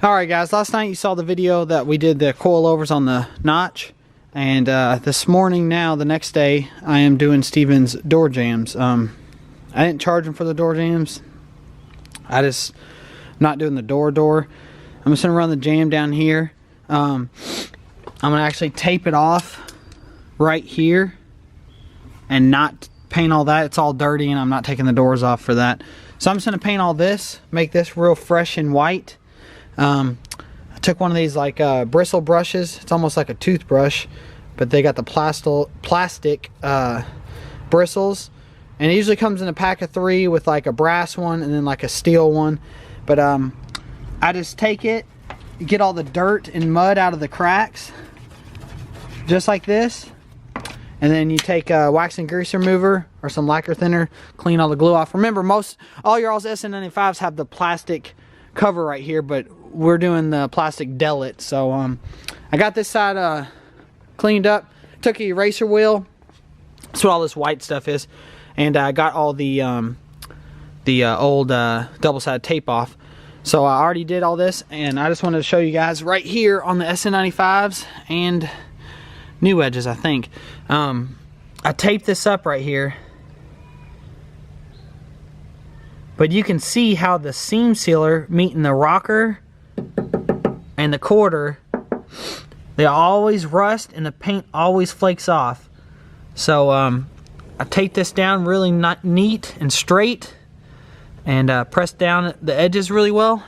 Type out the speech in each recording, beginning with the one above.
Alright guys, last night you saw the video that we did the coilovers on the notch, and this morning now, the next day, I am doing Steven's door jams. I didn't charge him for the door jams. I'm not doing the door. I'm just gonna run the jam down here. I'm gonna actually tape it off right here and not paint all that. It's all dirty and I'm not taking the doors off for that. So I'm just gonna paint all this, make this real fresh and white. I took one of these like bristle brushes. It's almost like a toothbrush, but they got the plastic bristles, and it usually comes in a pack of 3 with like a brass one and then like a steel one. But I just take it, get all the dirt and mud out of the cracks just like this, and then you take a wax and grease remover or some lacquer thinner, clean all the glue off. Remember, all your SN95s have the plastic cover right here, but we're doing the plastic dellet. So I got this side cleaned up, took an eraser wheel, that's what all this white stuff is, and I got all the old double-sided tape off. So I already did all this, and I just wanted to show you guys right here on the SN95s and new edges, I think. I taped this up right here, but you can see how the seam sealer meeting the rocker and the quarter, they always rust and the paint always flakes off. So I taped this down really neat and straight, and pressed down the edges really well,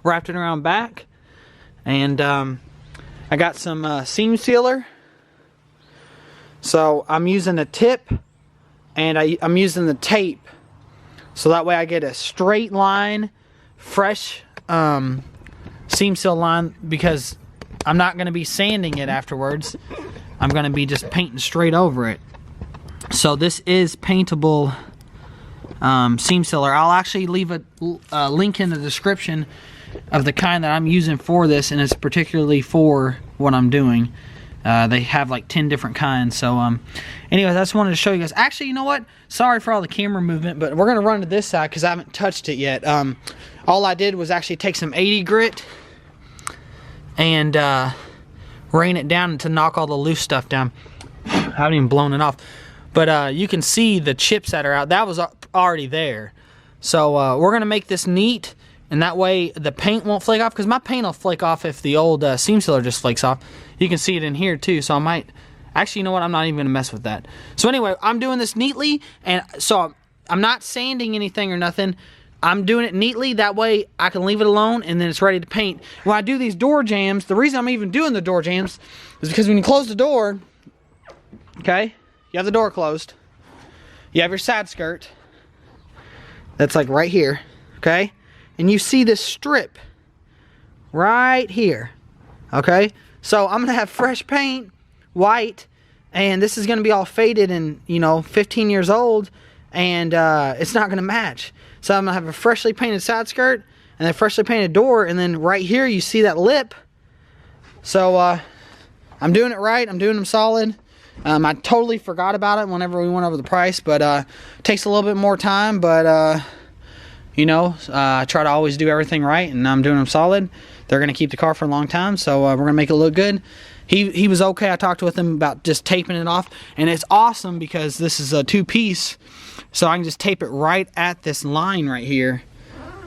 wrapped it around back, and I got some seam sealer. So I'm using a tip, and I'm using the tape, so that way I get a straight line, fresh seam seal line, because I'm not going to be sanding it afterwards. I'm going to be just painting straight over it. So this is paintable seam sealer. I'll actually leave a link in the description of the kind that I'm using for this, and it's particularly for what I'm doing. They have like 10 different kinds. So anyways, I just wanted to show you guys. Actually, you know what, sorry for all the camera movement, but we're gonna run to this side because I haven't touched it yet. All I did was actually take some 80 grit and rain it down to knock all the loose stuff down. I haven't even blown it off, but you can see the chips that are out. That was already there. So we're gonna make this neat, and that way the paint won't flake off, because my paint will flake off if the old seam sealer just flakes off. You can see it in here too, so I might, actually, you know what, I'm not even gonna mess with that. So anyway, I'm doing this neatly, and so I'm not sanding anything or nothing. I'm doing it neatly, that way I can leave it alone and then it's ready to paint. When I do these door jams, the reason I'm even doing the door jams is because when you close the door, okay, you have the door closed, you have your side skirt, that's like right here, okay, and you see this strip right here, okay. So I'm gonna have fresh paint, white, and this is gonna be all faded and, you know, 15 years old, and it's not gonna match. So I'm gonna have a freshly painted side skirt and a freshly painted door, and then right here you see that lip. So I'm doing it right, I'm doing them solid. I totally forgot about it whenever we went over the price, but it takes a little bit more time, but you know, I try to always do everything right, and I'm doing them solid. They're going to keep the car for a long time, so we're going to make it look good. He was okay. I talked with him about just taping it off, and it's awesome because this is a 2-piece, so I can just tape it right at this line right here,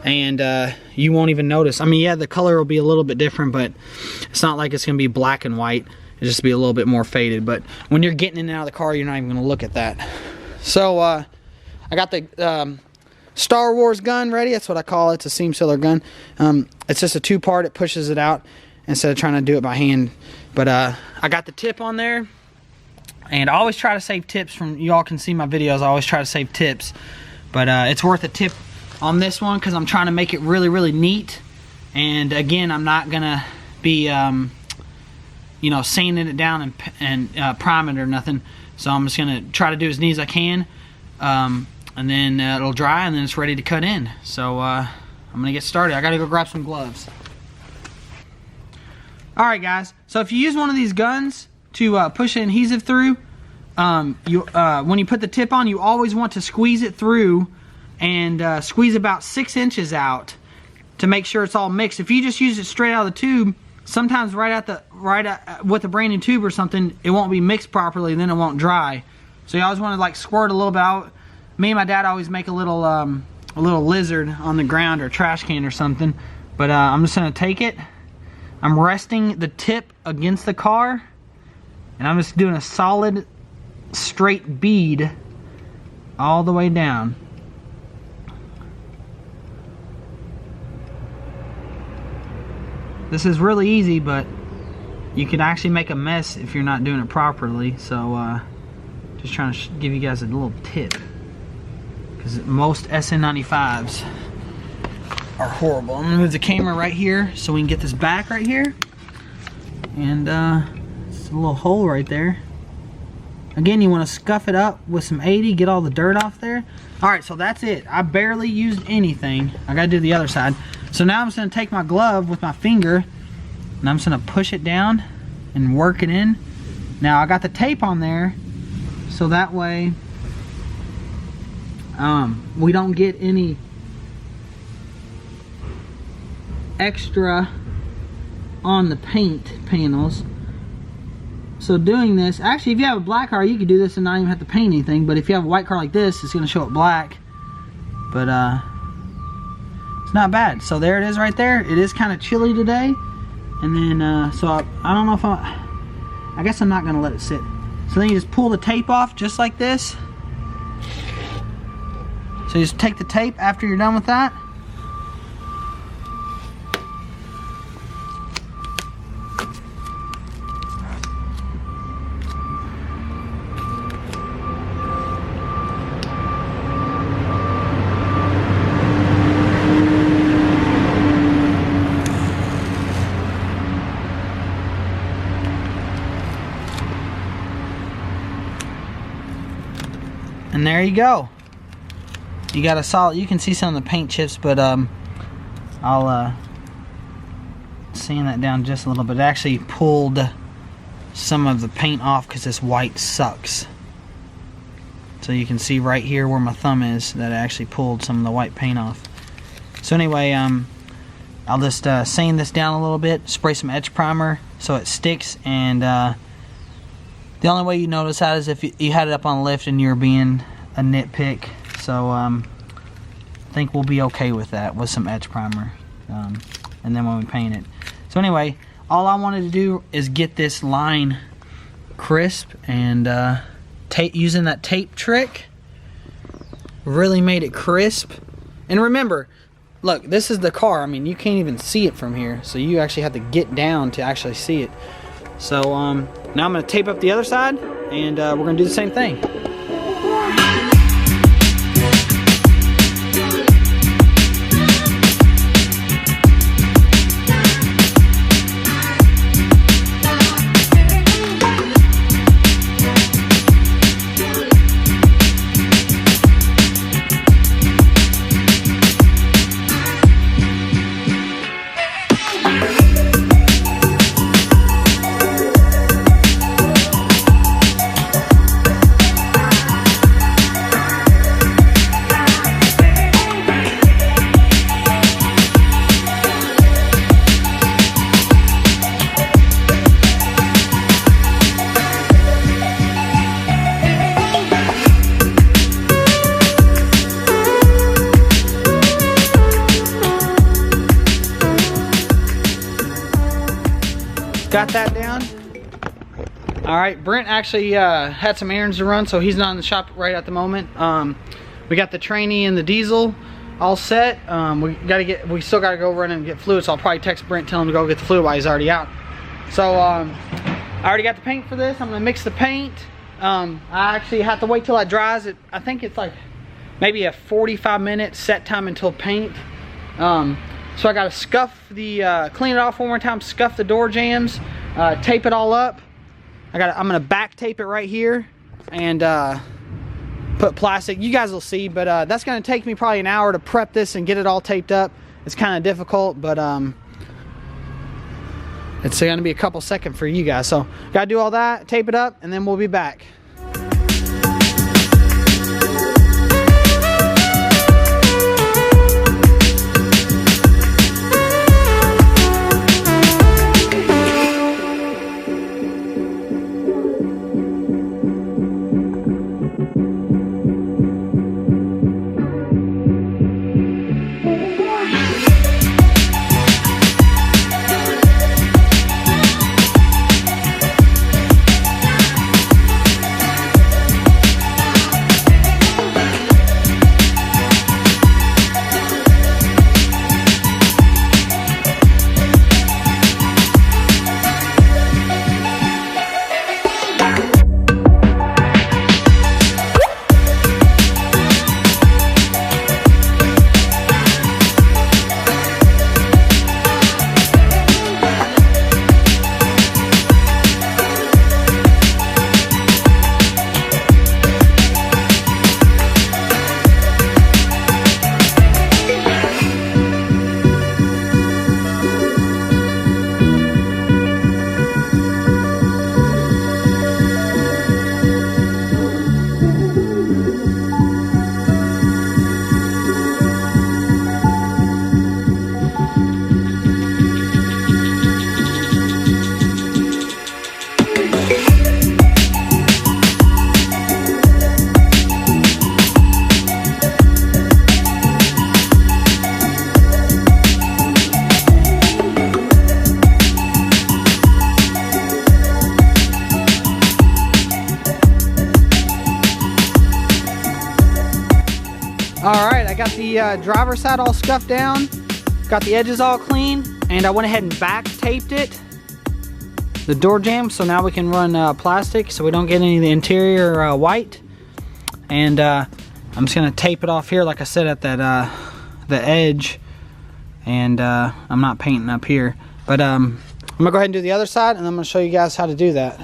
and you won't even notice. I mean, yeah, the color will be a little bit different, but it's not like it's going to be black and white. It'll just be a little bit more faded, but when you're getting in and out of the car, you're not even going to look at that. So I got the Star Wars gun ready. That's what I call it. It's a seam sealer gun. It's just a 2-part. It pushes it out instead of trying to do it by hand. But I got the tip on there, and I always try to save tips from, you all can see my videos, I always try to save tips, but it's worth a tip on this one because I'm trying to make it really, really neat. And again, I'm not gonna be you know, sanding it down and priming it or nothing, so I'm just gonna try to do as neat as I can. And then it'll dry, and then it's ready to cut in. So I'm gonna get started. I gotta go grab some gloves. Alright guys, so if you use one of these guns to push an adhesive through, when you put the tip on, you always want to squeeze it through and squeeze about 6 inches out to make sure it's all mixed. If you just use it straight out of the tube, sometimes with a brand new tube or something, it won't be mixed properly, and then it won't dry. So you always want to like squirt a little bit out. Me and my dad always make a little lizard on the ground or a trash can or something. But I'm just gonna take it. I'm resting the tip against the car, and I'm just doing a solid straight bead all the way down. This is really easy, but you can actually make a mess if you're not doing it properly. So just trying to give you guys a little tip, because most SN95s are horrible. I'm gonna move the camera right here so we can get this back right here. And it's a little hole right there. Again, you want to scuff it up with some 80, get all the dirt off there. Alright, so that's it. I barely used anything. I gotta do the other side. So now I'm just gonna take my glove with my finger, and I'm just gonna push it down and work it in. Now I got the tape on there, so that way we don't get any extra on the paint panels. So doing this, actually if you have a black car you could do this and not even have to paint anything, but if you have a white car like this, it's going to show it black. But it's not bad. So there it is right there. It is kind of chilly today, and then so I don't know if I guess I'm not going to let it sit. So then you just pull the tape off just like this. So you just take the tape after you're done with that. And there you go. You got a solid, you can see some of the paint chips, but I'll sand that down just a little bit. It actually pulled some of the paint off because this white sucks. So you can see right here where my thumb is that it actually pulled some of the white paint off. So anyway, I'll just sand this down a little bit, spray some etch primer so it sticks, and the only way you notice that is if you had it up on lift and you're being a nitpick. So I think we'll be okay with that with some etch primer, and then when we paint it. So anyway, all I wanted to do is get this line crisp, and using that tape trick really made it crisp. And remember, look, this is the car. I mean, you can't even see it from here, so you actually have to get down to actually see it. So now I'm going to tape up the other side, and we're going to do the same thing. Got that down. All right, Brent actually had some errands to run, so he's not in the shop right at the moment. We got the trainee and the diesel all set. We still gotta go run and get fluid, so I'll probably text Brent, tell him to go get the fluid while he's already out. So I already got the paint for this. I'm gonna mix the paint. I actually have to wait till it dries. I think it's like maybe a 45-minute set time until paint. So I gotta scuff the, clean it off one more time, scuff the door jambs, tape it all up. I'm gonna back tape it right here and put plastic. You guys will see, but that's gonna take me probably an hour to prep this and get it all taped up. It's kind of difficult, but it's gonna be a couple seconds for you guys. So gotta do all that, tape it up, and then we'll be back. got the driver's side all scuffed down, got the edges all clean, and I went ahead and back taped it, the door jamb, so now we can run plastic so we don't get any of the interior white. And I'm just gonna tape it off here, like I said, at that the edge, and I'm not painting up here, but I'm gonna go ahead and do the other side, and I'm gonna show you guys how to do that.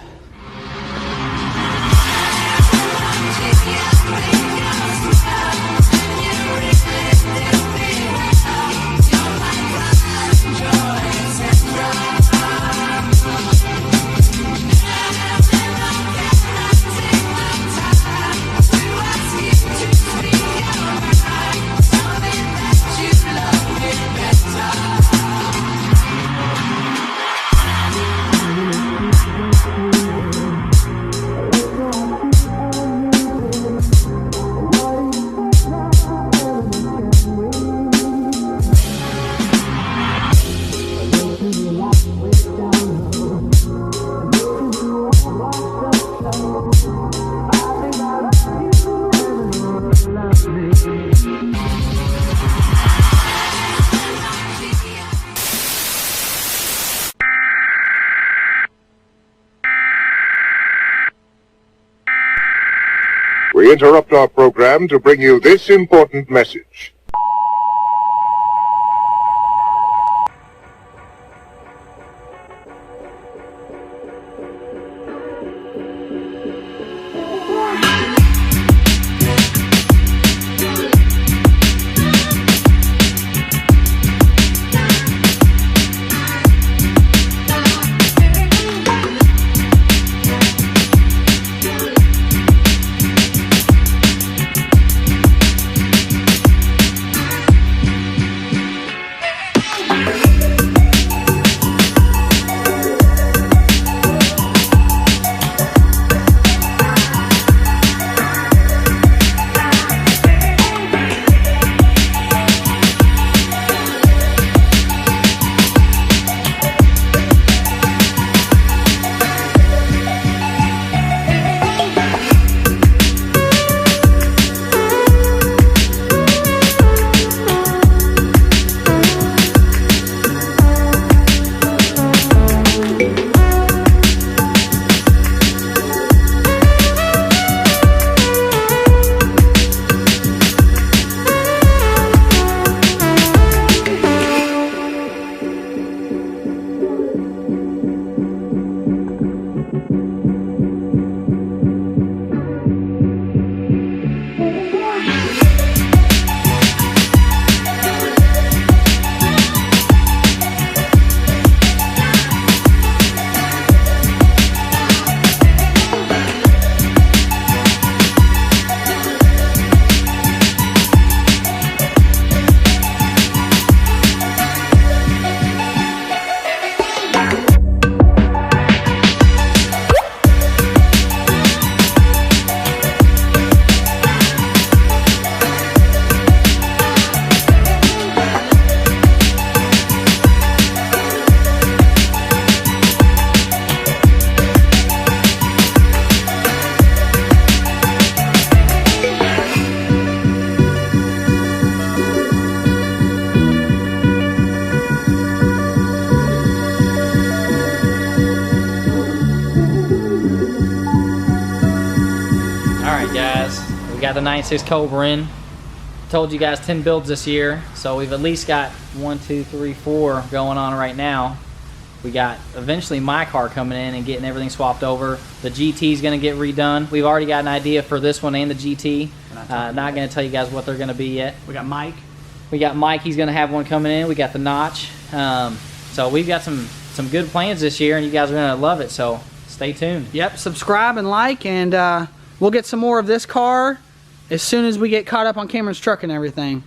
We interrupt our program to bring you this important message. We got the 96 Cobra in. Told you guys 10 builds this year, so we've at least got 1, 2, 3, 4 going on right now. We got eventually my car coming in and getting everything swapped over. The GT is going to get redone. We've already got an idea for this one and the GT. Not going to tell you guys what they're going to be yet. We got Mike. He's going to have one coming in. We got the notch. So we've got some good plans this year, and you guys are going to love it. So stay tuned. Yep, subscribe and like, and we'll get some more of this car as soon as we get caught up on Cameron's truck and everything.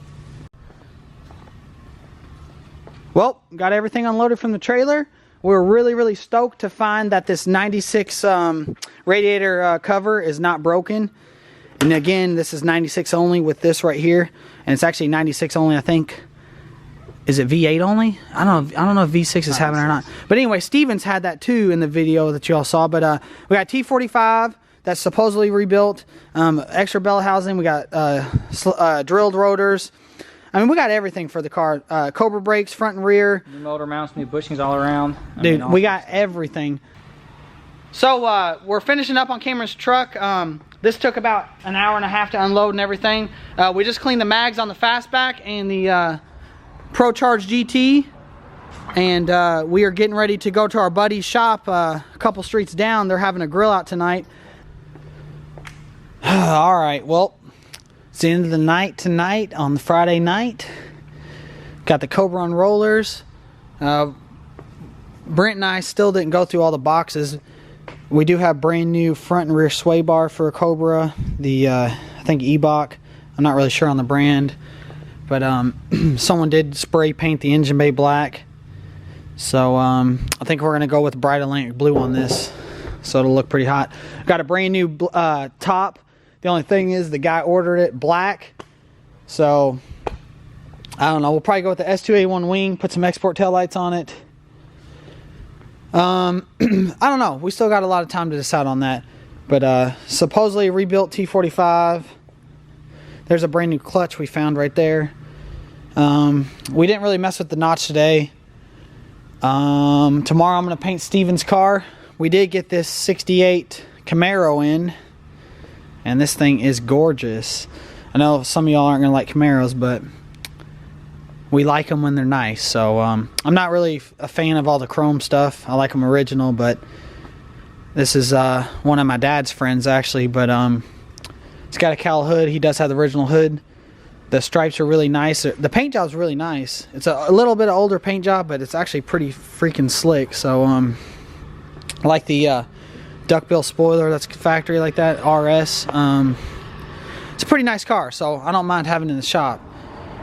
Well, got everything unloaded from the trailer. We're really stoked to find that this 96 radiator cover is not broken. And again, this is 96 only with this right here, and it's actually 96 only, I think. Is it V8 only? I don't know if V6 is having it or not. But anyway, Steven's had that too in the video that you all saw. But we got T45 that's supposedly rebuilt, extra bell housing. We got drilled rotors. I mean, we got everything for the car. Cobra brakes, front and rear. New motor mounts, new bushings all around. Dude, we got everything. So we're finishing up on Cameron's truck. This took about an hour and a half to unload and everything. We just cleaned the mags on the fastback and the Pro Charge GT. And we are getting ready to go to our buddy's shop a couple streets down. They're having a grill out tonight. All right, well, it's the end of the night tonight on the Friday night. Got the Cobra on rollers. Brent and I still didn't go through all the boxes. We do have brand new front and rear sway bar for a Cobra. The I think Ebach. I'm not really sure on the brand, but someone did spray paint the engine bay black. So I think we're gonna go with bright Atlantic blue on this, so it'll look pretty hot. Got a brand new top. The only thing is the guy ordered it black, so I don't know. We'll probably go with the S2A1 wing. Put some export taillights on it. I don't know. We still got a lot of time to decide on that. But supposedly a rebuilt T45. There's a brand new clutch we found right there. We didn't really mess with the notch today. Tomorrow I'm going to paint Steven's car. We did get this 68 Camaro in. And this thing is gorgeous. I know some of y'all aren't going to like Camaros, but we like them when they're nice. So I'm not really a fan of all the chrome stuff. I like them original, but this is one of my dad's friends actually. But it's got a cowl hood. He does have the original hood. The stripes are really nice. The paint job's really nice. It's a little bit of older paint job, but it's actually pretty freaking slick. So I like the duckbill spoiler. That's factory like that. RS. It's a pretty nice car, so I don't mind having it in the shop.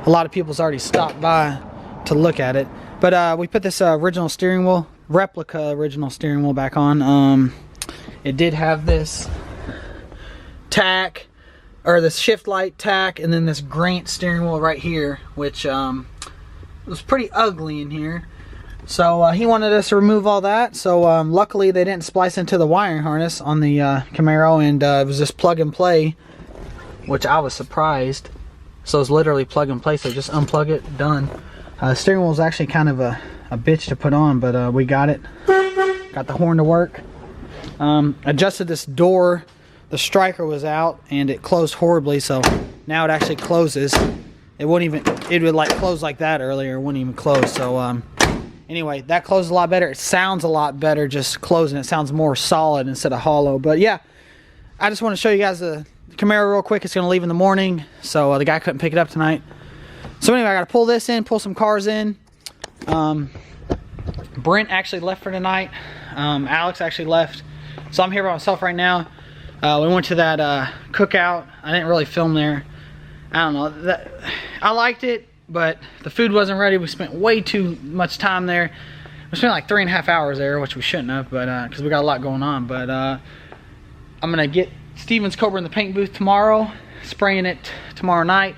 A lot of people's already stopped by to look at it. But we put this original steering wheel, replica original steering wheel back on. It did have this tack, or this shift light tack, and then this Grant steering wheel right here, which was pretty ugly in here. So he wanted us to remove all that. So luckily they didn't splice into the wiring harness on the Camaro, and it was just plug and play, which I was surprised. So it's literally plug and play, so just unplug it, done. The steering wheel is actually kind of a bitch to put on, but we got it. Got the horn to work. Adjusted this door. The striker was out and it closed horribly, so now it actually closes. It would like close like that earlier, it wouldn't even close. So anyway, that closed a lot better. It sounds a lot better just closing. It sounds more solid instead of hollow. But yeah, I just want to show you guys the Camaro real quick. It's going to leave in the morning, so the guy couldn't pick it up tonight. So anyway, I got to pull this in, pull some cars in. Brent actually left for tonight. Alex actually left. So I'm here by myself right now. We went to that cookout. I didn't really film there. I don't know. I liked it, but the food wasn't ready. We spent way too much time there. We spent like 3.5 hours there, which we shouldn't have, but because we got a lot going on. But I'm gonna get Steven's Cobra in the paint booth tomorrow, spraying it tomorrow night.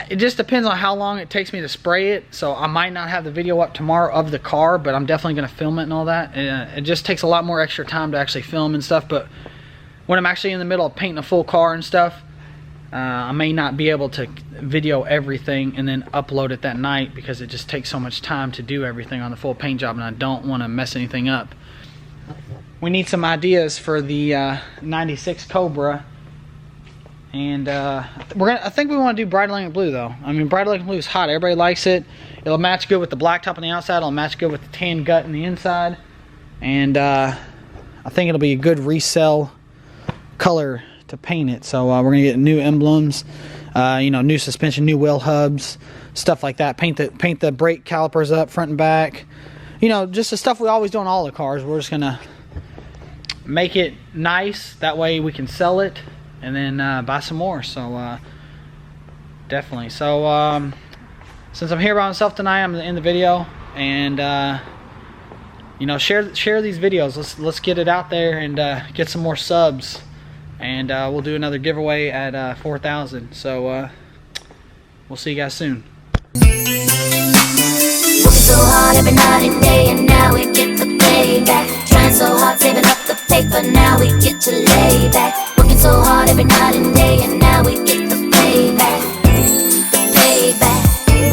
It just depends on how long it takes me to spray it, so I might not have the video up tomorrow of the car, but I'm definitely gonna film it and all that. It just takes a lot more extra time to actually film and stuff, but when I'm actually in the middle of painting a full car and stuff, I may not be able to video everything and then upload it that night, because it just takes so much time to do everything on the full paint job, and I don't want to mess anything up. We need some ideas for the 96 Cobra, and I think we want to do bright Atlantic blue though. I mean, bright Atlantic blue is hot. Everybody likes it. It'll match good with the blacktop on the outside. It'll match good with the tan gut on the inside, and I think it'll be a good resell color to paint it. So we're gonna get new emblems, you know, new suspension, new wheel hubs, stuff like that. Paint the brake calipers up front and back, you know, just the stuff we always do on all the cars. We're just gonna make it nice, that way we can sell it and then buy some more. So definitely. So since I'm here by myself tonight, I'm gonna end the video, and you know, share these videos. Let's get it out there and get some more subs. And we'll do another giveaway at 4,000. So we'll see you guys soon. Working so hard every night and day and